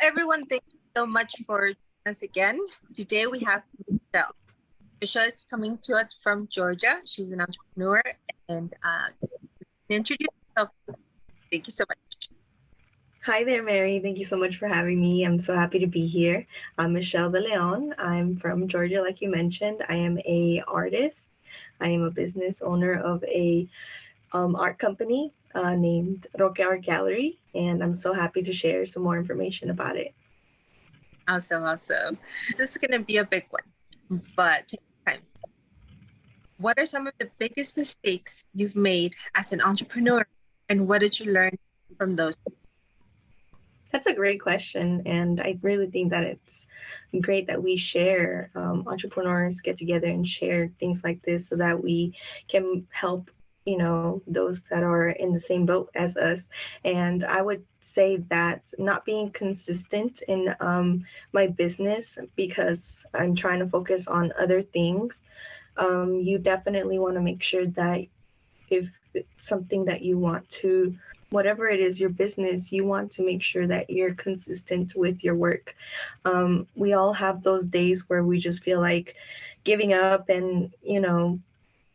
everyone, thank you so much for joining us again. Today we have Michelle. Michelle is coming to us from Georgia. She's an entrepreneur and introduce yourself. Thank you so much. Hi there, Mary. Thank you so much for having me. I'm so happy to be here. I'm Michelle De Leon. I'm from Georgia, like you mentioned. I am a artist. I am a business owner of a art company named Roque Art Gallery, and I'm so happy to share some more information about it. Awesome. This is going to be a big one, but take time. What are some of the biggest mistakes you've made as an entrepreneur, and what did you learn from those? That's a great question, and I really think that it's great that we share, entrepreneurs get together and share things like this so that we can help, those that are in the same boat as us. And I would say that not being consistent in my business because I'm trying to focus on other things, you definitely want to make sure that if it's something that you want to, whatever it is, your business, you want to make sure that you're consistent with your work. We all have those days where we just feel like giving up, and,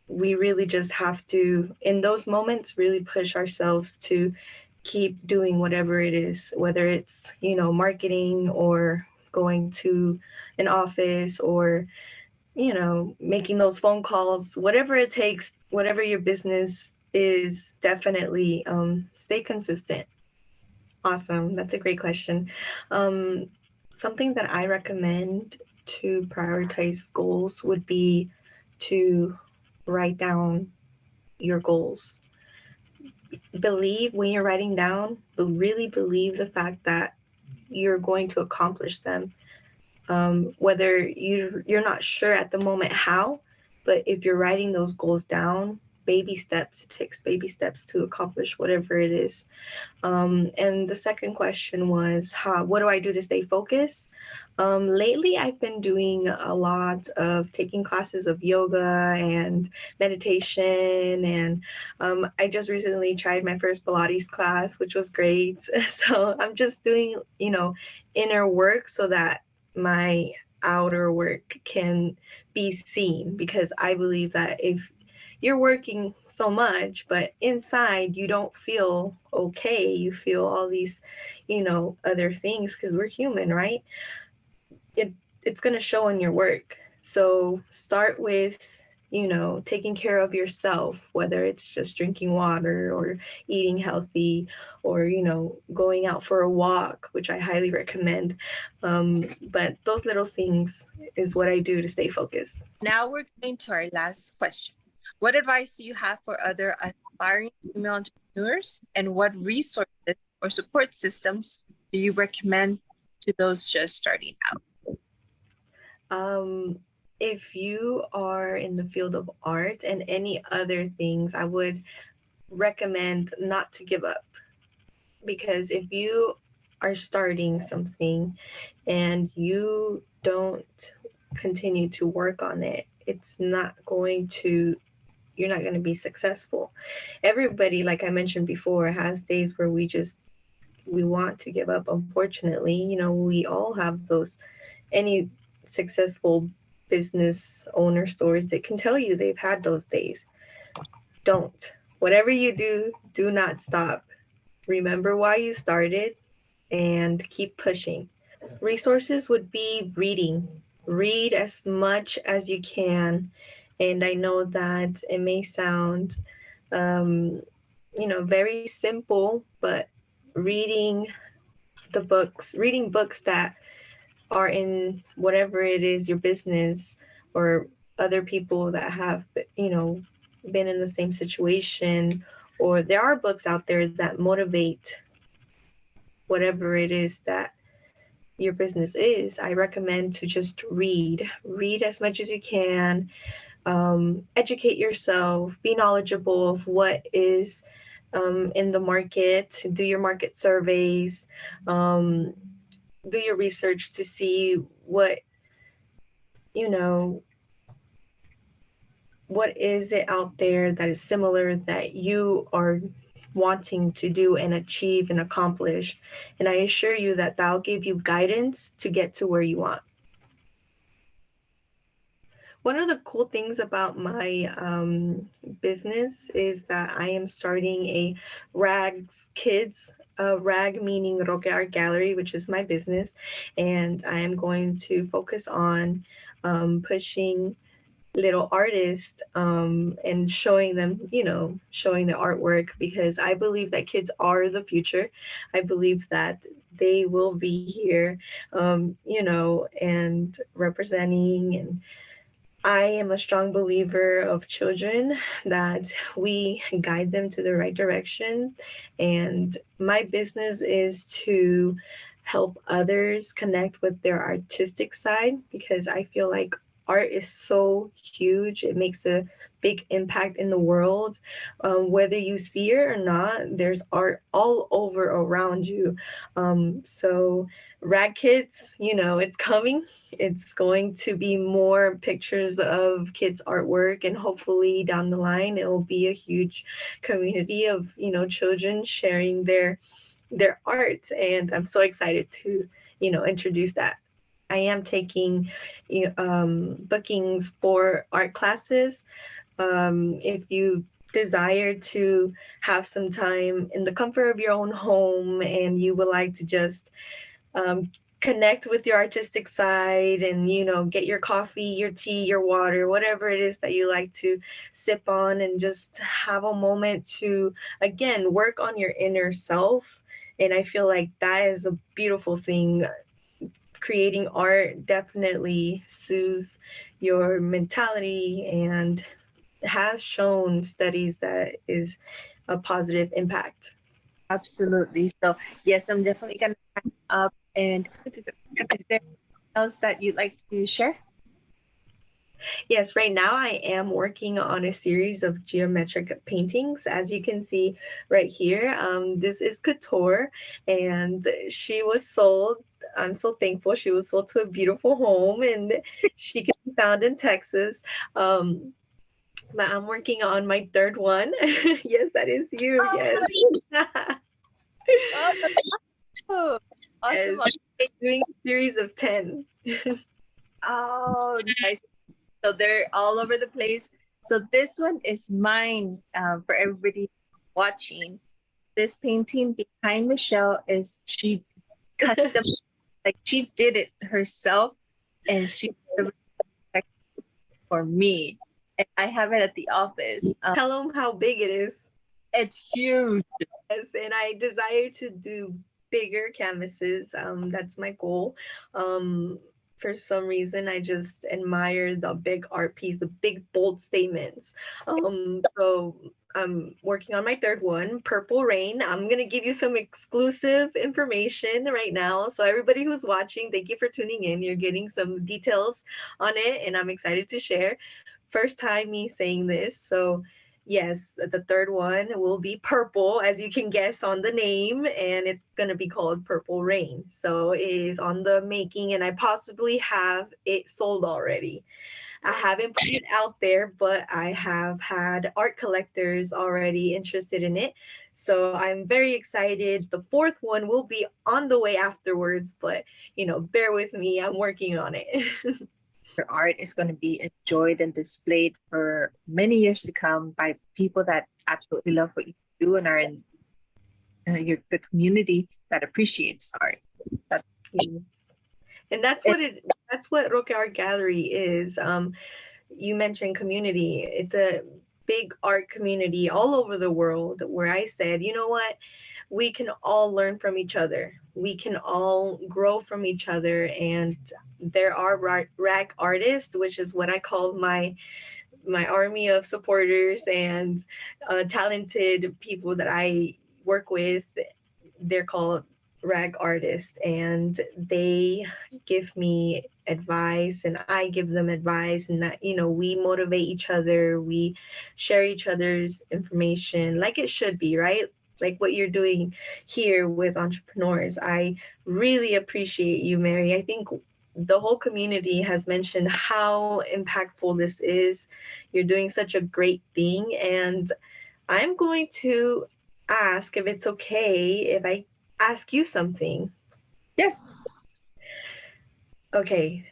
we really just have to, in those moments, really push ourselves to keep doing whatever it is, whether it's, marketing or going to an office or, making those phone calls, whatever it takes, whatever your business is, definitely stay consistent. Awesome. That's a great question. Something that I recommend to prioritize goals would be to write down your goals. Believe when you're writing down, but really believe the fact that you're going to accomplish them. Whether you're not sure at the moment how, but if you're writing those goals down, baby steps, it takes baby steps to accomplish whatever it is. And the second question was, what do I do to stay focused? Lately, I've been doing a lot of taking classes of yoga and meditation, and I just recently tried my first Pilates class, which was great. So I'm just doing, inner work so that my outer work can be seen, because I believe that if you're working so much, but inside you don't feel okay, you feel all these, other things, because we're human, right? It's going to show in your work. So start with, taking care of yourself, whether it's just drinking water or eating healthy or, going out for a walk, which I highly recommend. But those little things is what I do to stay focused. Now we're going to our last question. What advice do you have for other aspiring female entrepreneurs, and what resources or support systems do you recommend to those just starting out? If you are in the field of art and any other things, I would recommend not to give up, because if you are starting something and you don't continue to work on it, you're not going to be successful. Everybody, like I mentioned before, has days where we want to give up. Unfortunately, we all have those. Any successful business owner stories that can tell you they've had those days. Don't. Whatever you do, do not stop. Remember why you started and keep pushing. Resources would be reading. Read as much as you can. And I know that it may sound, very simple, but reading books that are in whatever it is, your business, or other people that have, been in the same situation, or there are books out there that motivate whatever it is that your business is. I recommend to just read as much as you can. Educate yourself, be knowledgeable of what is in the market, do your market surveys, do your research to see what is it out there that is similar that you are wanting to do and achieve and accomplish. And I assure you that that'll give you guidance to get to where you want. One of the cool things about my business is that I am starting a rags kids, rag meaning Roque Art Gallery, which is my business, and I am going to focus on pushing little artists and showing them, showing the artwork, because I believe that kids are the future. I believe that they will be here, and representing. And I am a strong believer of children, that we guide them to the right direction. And my business is to help others connect with their artistic side, because I feel like art is so huge. It makes a big impact in the world. Whether you see it or not, there's art all over around you. So Rag Kids, it's coming. It's going to be more pictures of kids' artwork, and hopefully down the line, it will be a huge community of, children sharing their art. And I'm so excited to, introduce that. I am taking bookings for art classes. If you desire to have some time in the comfort of your own home, and you would like to just connect with your artistic side, and get your coffee, your tea, your water, whatever it is that you like to sip on, and just have a moment to again work on your inner self. And I feel like that is a beautiful thing. Creating art definitely soothes your mentality, and has shown studies that is a positive impact. Absolutely. So yes, I'm definitely gonna sign up. And is there anything else that you'd like to share? Yes, right now I am working on a series of geometric paintings. As you can see right here, this is Couture, and she was sold. I'm so thankful she was sold to a beautiful home, and she can be found in Texas. But I'm working on my third one. Yes, that is you. Yes. Oh, awesome. Yes. Doing a series of 10. Oh, nice. So they're all over the place. So this one is mine, for everybody watching. This painting behind Michelle is she custom, like she did it herself, and she delivered it for me. And I have it at the office. Tell them how big it is. It's huge. Yes, and I desire to do bigger canvases. That's my goal. For some reason, I just admire the big art piece, the big bold statements. So I'm working on my third one, Purple Rain. I'm gonna give you some exclusive information right now. So everybody who's watching, thank you for tuning in. You're getting some details on it, and I'm excited to share. First time me saying this, so yes, the third one will be purple, as you can guess on the name, and it's going to be called Purple Rain. So it is on the making, and I possibly have it sold already. I haven't put it out there, but I have had art collectors already interested in it. So I'm very excited. The fourth one will be on the way afterwards, but bear with me. I'm working on it. Your art is going to be enjoyed and displayed for many years to come by people that absolutely love what you do and are in the community that appreciates art. And that's what Roque Art Gallery is. You mentioned community. It's a big art community all over the world, where I said, you know what? We can all learn from each other. We can all grow from each other. And there are rag artists, which is what I call my army of supporters and talented people that I work with. They're called rag artists, and they give me advice, and I give them advice, and that we motivate each other, we share each other's information like it should be, right? Like what you're doing here with entrepreneurs. I really appreciate you, Mary. I think the whole community has mentioned how impactful this is. You're doing such a great thing, and I'm going to ask if it's okay if I ask you something. Yes. Okay,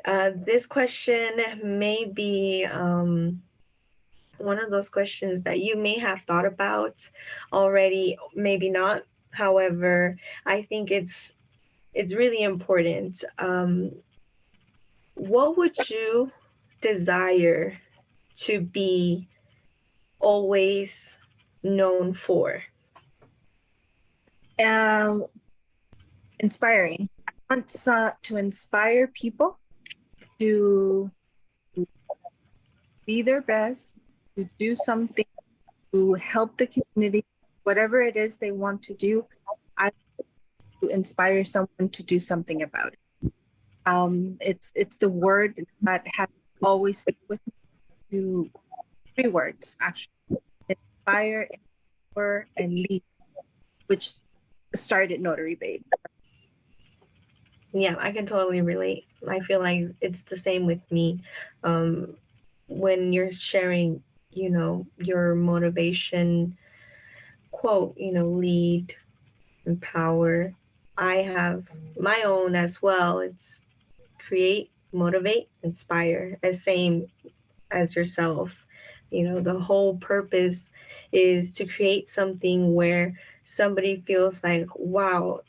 this question may be one of those questions that you may have thought about already, maybe not. However, I think it's really important. What would you desire to be always known for? Um, Inspiring. I want to inspire people to be their best, to do something to help the community, whatever it is they want to do. I want to inspire someone to do something about it. It's the word that has always stuck with me. To three words actually: inspire, empower, and lead, which started Notary Babe. Yeah, I can totally relate. I feel like it's the same with me. Um, when you're sharing, your motivation quote, lead, empower. I have my own as well. It's create, motivate, inspire, as same as yourself. The whole purpose is to create something where somebody feels like, wow,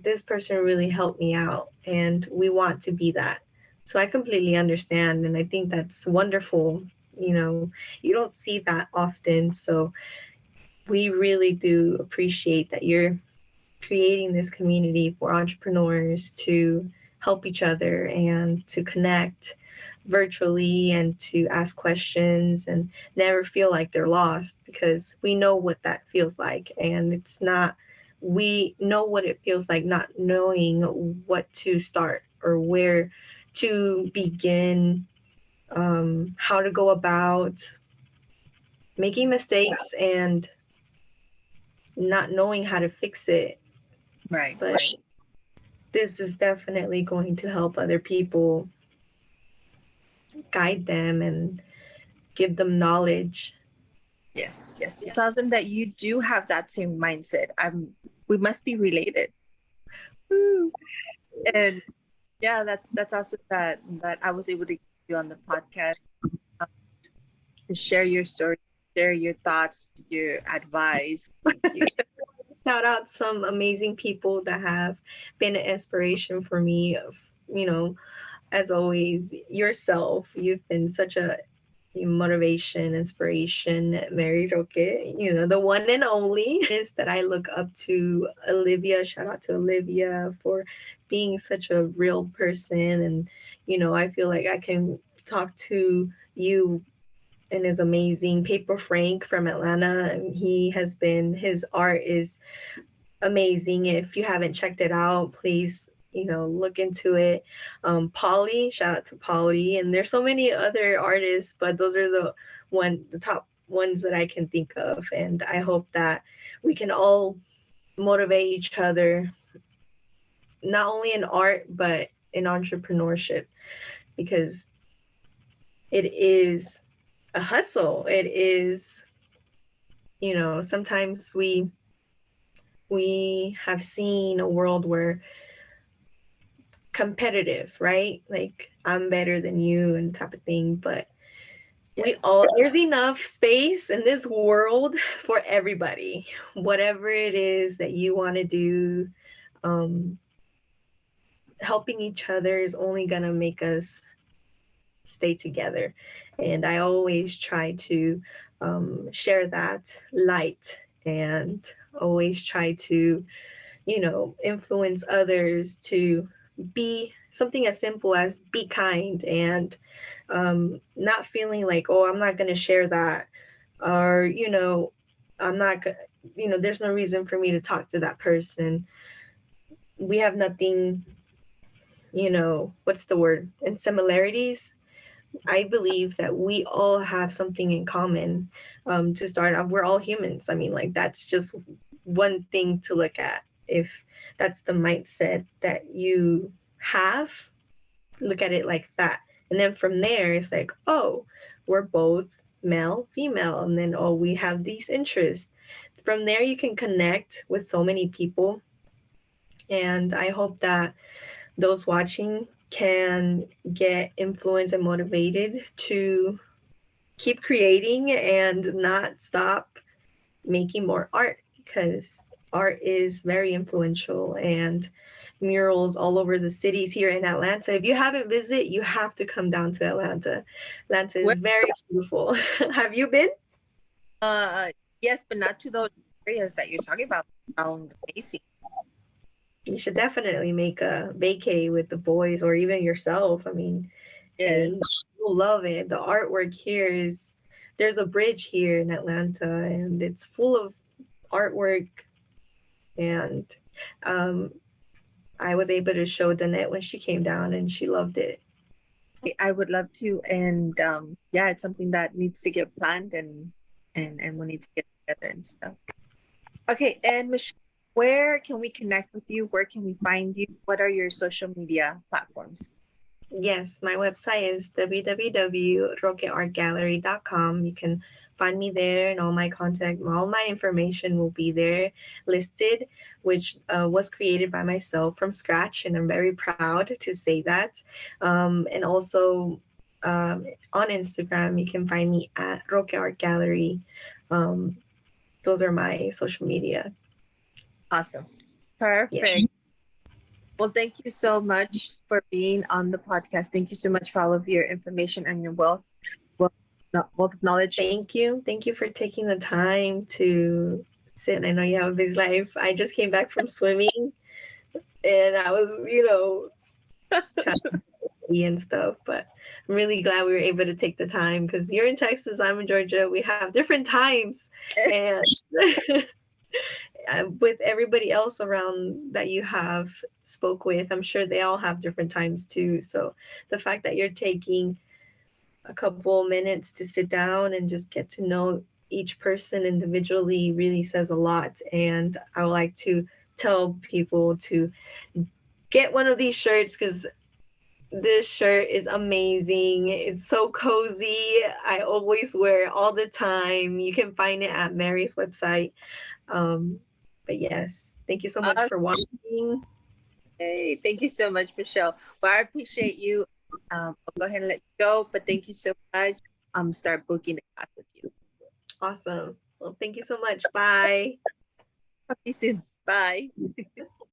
this person really helped me out, and we want to be that. So I completely understand, and I think that's wonderful. You don't see that often, so we really do appreciate that you're creating this community for entrepreneurs to help each other and to connect virtually and to ask questions and never feel like they're lost, because we know what that feels like. And it's not, we know what it feels like not knowing what to start or where to begin, how to go about making mistakes and not knowing how to fix it. Right. But this is definitely going to help other people, guide them and give them knowledge. Yes, yes. It's awesome that you do have that same mindset. We must be related. Woo. And yeah, that's awesome that I was able to get you on the podcast, um, to share your story, share your thoughts, your advice. Shout out some amazing people that have been an inspiration for me. You know, as always, yourself. You've been such a motivation, inspiration, Mary Roque, the one and only is that I look up to. Olivia, shout out to Olivia for being such a real person. And, I feel like I can talk to you and is amazing. Paper Frank from Atlanta, and his art is amazing. If you haven't checked it out, please, look into it. Polly, shout out to Polly. And there's so many other artists, but those are the top ones that I can think of. And I hope that we can all motivate each other, not only in art, but in entrepreneurship, because it is a hustle. It is, sometimes we have seen a world where competitive, right? Like I'm better than you and type of thing. But Yes. there's enough space in this world for everybody. Whatever it is that you want to do, helping each other is only gonna make us stay together. And I always try to share that light and always try to, influence others to be something as simple as be kind and not feeling like, oh, I'm not going to share that, or, I'm not, there's no reason for me to talk to that person. We have nothing, what's the word? And similarities. I believe that we all have something in common. To start off, we're all humans. I mean, like, that's just one thing to look at. If that's the mindset that you have, look at it like that. And then from there, it's like, oh, we're both male, female. And then, oh, we have these interests. from there you can connect with so many people. And I hope that those watching can get influenced and motivated to keep creating and not stop making more art, because art is very influential, and murals all over the cities here in Atlanta. If you haven't visited, you have to come down to Atlanta. Atlanta is very beautiful. Have you been? Yes, but not to those areas that you're talking about around Macy. You should definitely make a vacay with the boys or even yourself. I mean, Yes. you'll love it. The artwork here is, there's a bridge here in Atlanta and it's full of artwork. And I was able to show Danette when she came down and she loved it. I would love to. And yeah, it's something that needs to get planned and we need to get together and stuff. Okay, and Michelle, where can we connect with you? Where can we find you? What are your social media platforms? Yes, my website is www.roqueartgallery.com. You can find me there, and all my contact, all my information will be there listed, which was created by myself from scratch, and I'm very proud to say that. And also on Instagram, you can find me at Roque Art Gallery. Those are my social media. Awesome. Perfect. Yeah. Well, thank you so much for being on the podcast. Thank you so much for all of your information and your wealth of knowledge. Thank you. Thank you for taking the time to sit. I know you have a busy life. I just came back from swimming and I was, trying to be and stuff, but I'm really glad we were able to take the time, because you're in Texas, I'm in Georgia. We have different times, and with everybody else around that you have spoke with, I'm sure they all have different times too. So the fact that you're taking a couple minutes to sit down and just get to know each person individually really says a lot. And I would like to tell people to get one of these shirts, because this shirt is amazing. It's so cozy. I always wear it all the time. You can find it at Mary's website. But yes, thank you so much for watching. Hey, thank you so much, Michelle. Well, I appreciate you. I'll go ahead and let you go, but thank you so much. Start booking the class with you. Awesome. Well, thank you so much. Bye. Talk to you soon. Bye.